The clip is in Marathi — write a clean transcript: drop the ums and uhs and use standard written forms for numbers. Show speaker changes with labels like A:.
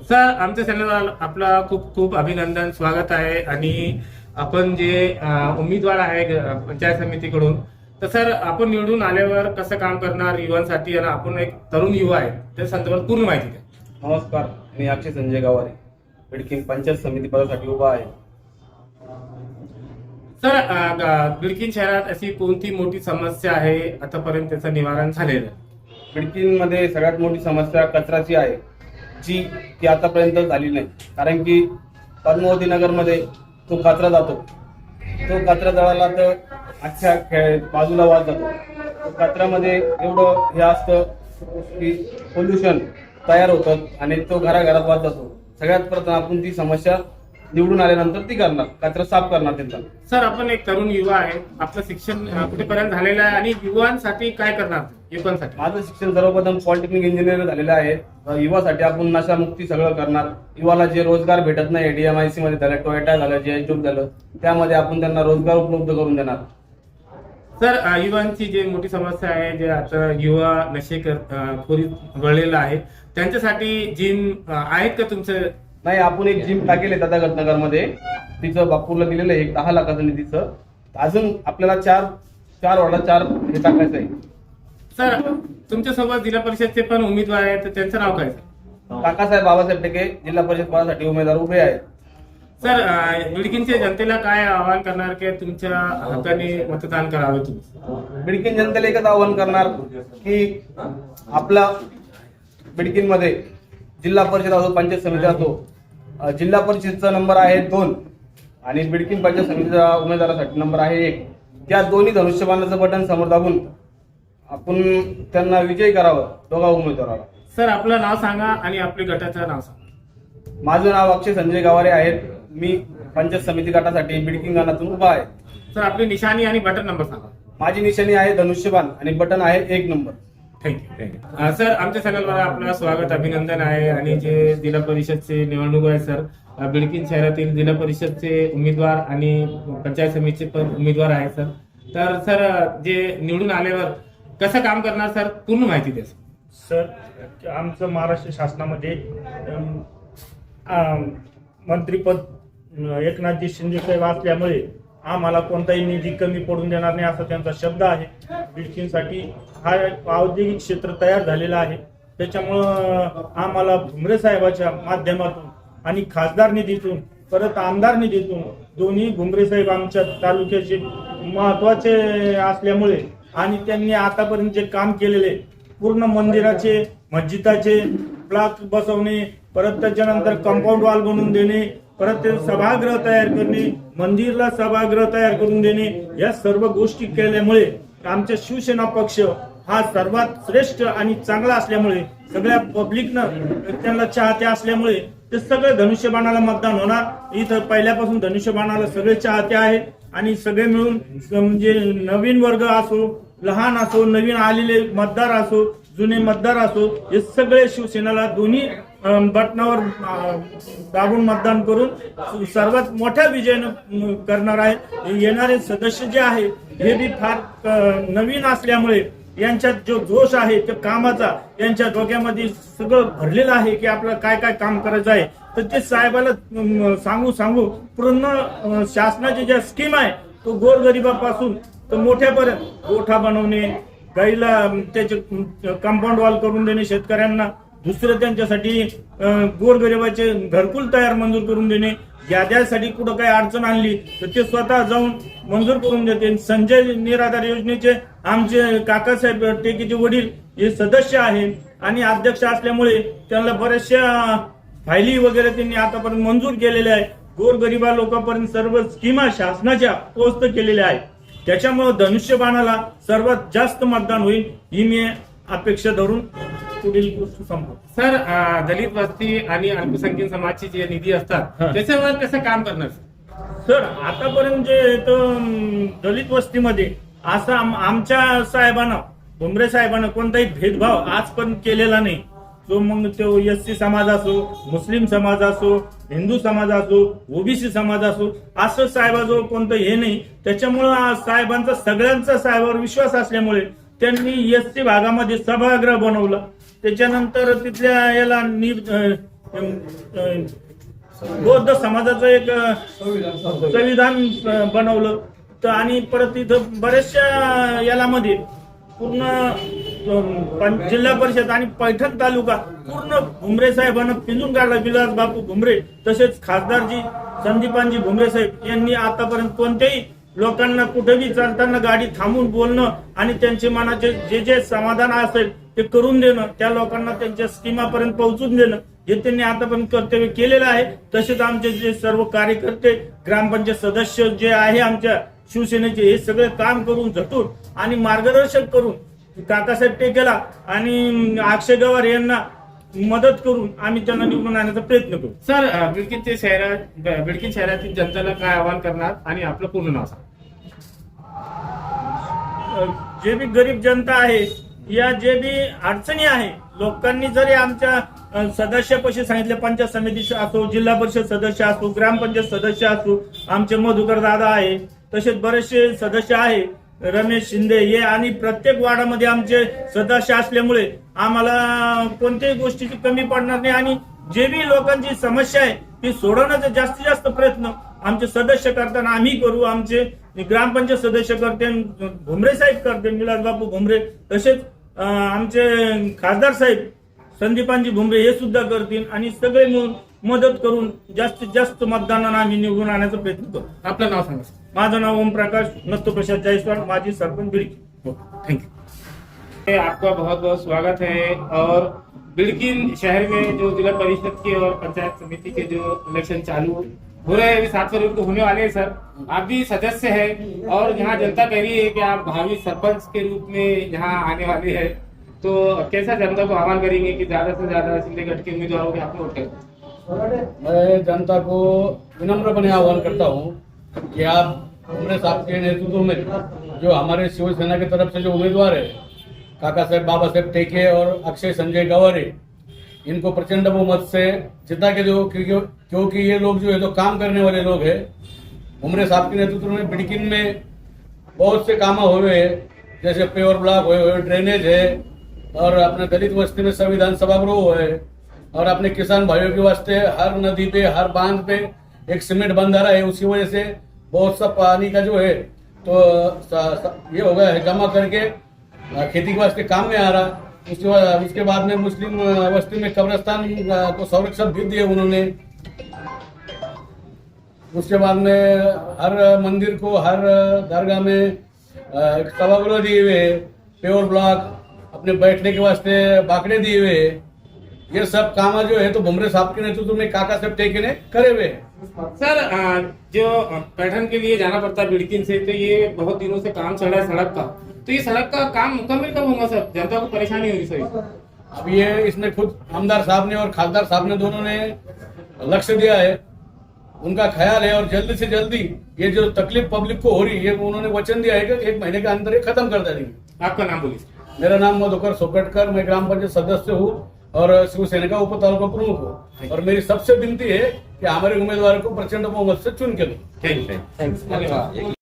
A: सर, आमच्या चॅनलवर आपला खूप खूप अभिनंदन, स्वागत आहे. आणि आपण जे उमेदवार आहे पंचायत समितीकडून, तर सर आपण निवडून आल्यावर कसं काम करणार युवांसाठी, आणि आपण एक तरुण युवा आहे त्या संदर्भात पूर्ण माहिती द्या.
B: नमस्कार, मी अक्षय संजय गावारे, बिडकीन पंचायत समिती पदासाठी उभा आहे.
A: सर, बिडकीन शहरात अशी कोणती मोठी समस्या आहे आतापर्यंत त्याचं निवारण झालेलं?
B: बिडकीनमध्ये सगळ्यात मोठी समस्या कचऱ्याची आहे, जी की आतापर्यंत झाली नाही. कारण की पद्मावती नगरमध्ये तो कचरा जातो, तो कचरा जळाला तर अख्ख्या बाजूला वाद जातो. तो कचऱ्यामध्ये एवढं हे असतं की पोल्युशन तयार होतं आणि तो घराघरात वाद जातो. सगळ्यात प्रथम आपण ती समस्या निवडून आल्यानंतर ती करणार, कचरा साफ करणार त्यांचा.
A: सर, आपण एक तरुण युवा आहे, आपलं शिक्षण कुठेपर्यंत झालेलं आहे आणि युवांसाठी काय करणार युवकांसाठी?
B: माझं शिक्षण सर्वप्रथम पॉलिटेक्निक इंजिनिअर झालेलं आहे. युवासाठी आपण नशामुक्ती सगळं करणार. युवाला जे रोजगार भेटत नाही, DMIC मध्ये झालं, टोयोटा झालं, JH Group झालं, त्यामध्ये आपण त्यांना रोजगार उपलब्ध करून देणार.
A: सर, युवांची जी मोठी समस्या आहे, जे आता युवा खोरीत वळलेला आहे, त्यांच्यासाठी जिम आहेत का तुमचं?
B: नाही, आपण एक जिम टाकेल आहे तथागत नगरमध्ये, तिचं बापूरला दिलेलं आहे 10 लाखाचं निधीचं. अजून आपल्याला चार वाडा हे टाकायचं आहे.
A: सर, तुमच्यासोबत जिल्हा परिषदचे पण उमेदवार आहेत, तर त्यांचं नाव काय?
B: काकासाहेब बाबासाहेब टेके जिल्हा परिषद पदासाठी उमेदवार उभे आहेत.
A: सर, बिडकीनच्या जनतेला काय आवाहन करणार की तुमच्या हक्काने मतदान करावे तुम्ही?
B: बिडकीन जनतेला एकच आवाहन करणार की आपला बिडकीनमध्ये जिल्हा परिषद असो, पंचायत समिती असो, जिल्हा परिषदचा नंबर आहे 2 आणि बिडकीन पंचायत समितीचा उमेदवारासाठी नंबर आहे 1. त्या दोन्ही धनुष्यबाणाचं बटन समोर दाबून आपण त्यांना विजयी करावं, दोघा उमेदवाराला.
A: सर, आपलं नाव सांगा आणि आपल्या गटाचं नाव सांगा.
B: माझं नाव अक्षय संजय गावारे आहे. मी पंचायत समिती गटासाठी बिडकीन गाणातून उभा आहे.
A: सर, आपली निशाणी आणि बटन नंबर सांगा.
B: माझी निशाणी आहे धनुष्यबाण आणि बटन आहे 1 नंबर.
A: थँक्यू. सर, आमच्या चॅनलवर आपलं स्वागत, अभिनंदन आहे. आणि जे जिल्हा परिषदचे निवडणूक आहे सर, बिडकीन शहरातील जिल्हा परिषदचे उमेदवार आणि पंचायत समितीचे पण उमेदवार आहे सर. तर सर, जे निवडून आल्यावर कसं काम करणार सर, पूर्ण माहिती द्या
C: सर. आमचं महाराष्ट्र शासनामध्ये मंत्रीपद एकनाथजी शिंदे साहेब असल्यामुळे आम्हाला कोणताही निधी कमी पडून देणार नाही असा त्यांचा शब्द आहे. बिडकीनसाठी हा औद्योगिक क्षेत्र तयार झालेला आहे. त्याच्यामुळं आम्हाला भुमरे साहेबाच्या माध्यमातून आणि खासदार निधीतून परत आमदार निधीतून दोन्ही भुमरे साहेब आमच्या तालुक्याचे महत्वाचे असल्यामुळे आणि त्यांनी आतापर्यंत जे काम केलेले पूर्ण मंदिराचे, मस्जिदाचे ब्लॉक बसवणे, परत त्याच्यानंतर कंपाऊंड वॉल बनवून देणे, परत ते सभागृह तयार करणे, मंदिरला सभागृह तयार करून देणे, या सर्व गोष्टी केल्यामुळे आमच्या शिवसेना पक्ष हा सर्वात श्रेष्ठ आणि चांगला असल्यामुळे सगळ्या पब्लिकनं त्यांना चाहते असल्यामुळे ते सगळे धनुष्यबाणाला मतदान होणार. इथं पहिल्यापासून धनुष्यबाणाला सगळे चाहते आहेत आणि सगळे मिळून म्हणजे नवीन वर्ग असो, लहान असो, नवीन आलेले मतदार असो, जुने मतदार असो, हे सगळे शिवसेनेला दोन्ही बटनावर दाबून मतदान करून सर्वात मोठ्या विजयानं करणार आहे. येणारे सदस्य जे आहे हे बी फार नवीन असल्यामुळे यांच्यात जो जोश आहे त्या कामाचा यांच्या डोक्यामध्ये सगळं भरलेलं आहे की आपल्याला काय काय काम करायचं आहे. तर ते साहेबाला सांगू पूर्ण शासनाची ज्या स्कीम आहे तो गोरगरिबापासून तर मोठ्यापर्यंत गोठा बनवणे, गाईला त्याचे कंपाऊंड वॉल करून देणे शेतकऱ्यांना, दुसरं त्यांच्यासाठी गोरगरिबाचे घरकुल तयार मंजूर करून देणे, याद्यासाठी कुठं काही अडचण आणली तर ते स्वतः जाऊन मंजूर करून देते. संजय निराधार योजनेचे आमचे काकासाहेब टेकेचे वडील हे सदस्य आहेत आणि अध्यक्ष असल्यामुळे त्यांना बऱ्याचशा फायली वगैरे त्यांनी आतापर्यंत मंजूर केलेल्या आहे. गोरगरिबा लोकांपर्यंत सर्व स्कीमा शासनाच्या पोहोच केलेल्या आहेत. त्याच्यामुळे धनुष्यबाणाला सर्वात जास्त मतदान होईल ही मी अपेक्षा धरून पुढील गोष्ट संपवतो.
A: सर, दलित वस्ती आणि अल्पसंख्याक समाजचे जे निधी असतात त्याच्यावर कसं काम करणार?
C: सर, आतापर्यंत जे दलित वस्तीमध्ये असं आमच्या साहेबांना, भुमरे साहेबांना कोणताही भेदभाव आजपर्यंत केलेला नाही. जो मग तो SC समाज असो, मुस्लिम समाज असो, हिंदू समाज असो, OBC समाज असो, असं साहेबाजवळ कोणतं हे नाही. त्याच्यामुळं साहेबांचा सगळ्यांचा साहेबावर विश्वास असल्यामुळे त्यांनी SC भागामध्ये सभागृह बनवला. त्याच्यानंतर तिथल्या याला बौद्ध समाजाचं एक संविधान बनवलं. तर आणि परत इथं बऱ्याचशा यालामध्ये पूर्ण जिल्हा परिषद आणि पैठण तालुका पूर्ण भुमरे साहेबांना पिंजून काढला. विलास बापू भुमरे तसेच खासदारजी संदीपानजी भुमरे साहेब यांनी आतापर्यंत कोणत्याही लोकांना कुठेही चालताना गाडी थांबून बोलणं आणि त्यांचे मनाचे जे जे समाधान असेल ते करून देणं, त्या लोकांना त्यांच्या स्कीमापर्यंत पोहोचून देणं हे त्यांनी आतापर्यंत कर्तव्य केलेलं आहे. तसेच आमचे जे सर्व कार्यकर्ते ग्रामपंचायत सदस्य जे आहे आमच्या शिवसेनेचे हे सगळे काम करून झटून आणि मार्गदर्शन करून काकासाहेब टेकेला आणि अक्षय गवार यांना मदत करून आम्ही त्यांना निवडून आणण्याचा प्रयत्न करू.
A: सर बिडकीन शहरातील जनतेला काय आवाहन करणार आणि आपलं पूर्ण नाव सांगा.
C: जे बी गरीब जनता आहे या जे बी अडचणी आहे लोकांनी जरी आमच्या सदस्यापाशी सांगितले, पंचायत समिती असो, जिल्हा परिषद सदस्य असो, ग्रामपंचायत सदस्य असो, आमचे मधुकर दादा आहे, तसेच बरेचसे सदस्य आहे, रमेश शिंदे हे, आणि प्रत्येक वार्डामध्ये आमचे सदस्य असल्यामुळे आम्हाला कोणत्याही गोष्टीची कमी पडणार नाही. आणि जे बी लोकांची समस्या आहे ती सोडवण्याचा जास्तीत जास्त प्रयत्न आमचे सदस्य करताना आम्ही करू. आमचे ग्रामपंचायत सदस्य करते, भुमरे साहेब करते, विलास बापू भुमरे, तसेच आमचे खासदार साहेब संदीपानजी भुमरे हे सुद्धा करतील आणि सगळे मिळून मदत करून जास्तीत जास्त मतदानानं आम्ही निवडून आणण्याचा प्रयत्न करू.
A: आपलं नाव सांगा.
C: माझं नाव ओमप्रकाश नत्तप्रसाद जायसवाल, माजी सरपंच बिडकी.
A: Thank you. आपका बहुत बहुत स्वागत है. और बिडकीन शहर में जो जिला परिषद के और पंचायत समिति के जो इलेक्शन चालू हो रहे हैं अभी 7 फरवरी को होने वाले हैं सर. आप भी सदस्य हैं और यहाँ जनता कह रही है कि आप भावी सरपंच के रूप में यहाँ आने वाले हैं, तो कैसा जनता को आह्वान करेंगे कि ज्यादा से ज्यादा सिंधेगढ़ के उम्मीदवारों के आपको वोट करें.
B: मैं जनता को विनम्रपणे आह्वान करता हूँ कि आप भुमरे साहब के नेतृत्व में जो हमारे शिवसेना की तरफ से जो उम्मीदवार है काका साहेब बाबा साहेब टेके और अक्षय संजय गवारे, इनको प्रचंड बहुमत से जिता के दो, क्योंकि ये लोग जो है तो काम करने वाले लोग हैं. भुमरे साहब के नेतृत्व में बिडकीन में बहुत से काम हुए हैं, जैसे पेवर ब्लॉक हुए, ड्रेनेज है, और अपने दलित बस्ती में संविधान सभागृह है, और अपने किसान भाइयों के वास्ते हर नदी पे हर बांध पे एक सीमेंट बंधारा है. उसकी वजह से बहुत सा पानी का जो है तो ये हो गया है जमा करके खेती के वास्ते काम में आ रहा. उसके बाद में मुस्लिम बस्ती में कब्रिस्तान को संरक्षण भी दिए उन्होंने. उसके बाद में हर मंदिर को हर दरगाह में एक सभागृह दिए हुए, पेवर ब्लॉक, अपने बैठने के वास्ते बाकड़े दिए हुए. ये सब काम जो है तो भुमरे साहब के नेतृत्व में काका साहब टेके ने करे हुए.
A: सर जो पैठण के लिए जाना पड़ता है बिडकीन से, तो ये बहुत दिनों से काम चल रहा है सड़क का, तो ये सड़क का काम मुकम्मल कब होगा सर? जनता को परेशानी होगी सर.
B: अब ये इसमें खुद आमदार साहब ने और खासदार साहब ने दोनों ने लक्ष्य दिया है, उनका ख्याल है, और जल्दी से जल्दी ये जो तकलीफ पब्लिक को हो रही है उन्होंने वचन दिया है कि 1 महीने के अंदर ये खत्म कर देंगे.
A: आपका नाम बोलिए.
B: मेरा नाम मधुकर सोकटकर, मैं ग्राम पंचायत सदस्य हूँ और शिवसेना का उप तालुका प्रमुख हूँ. और मेरी सबसे विनती है कि हमारे उम्मीदवार को प्रचंड बहुमत से चुन के दो.
A: Thank you. धन्यवाद.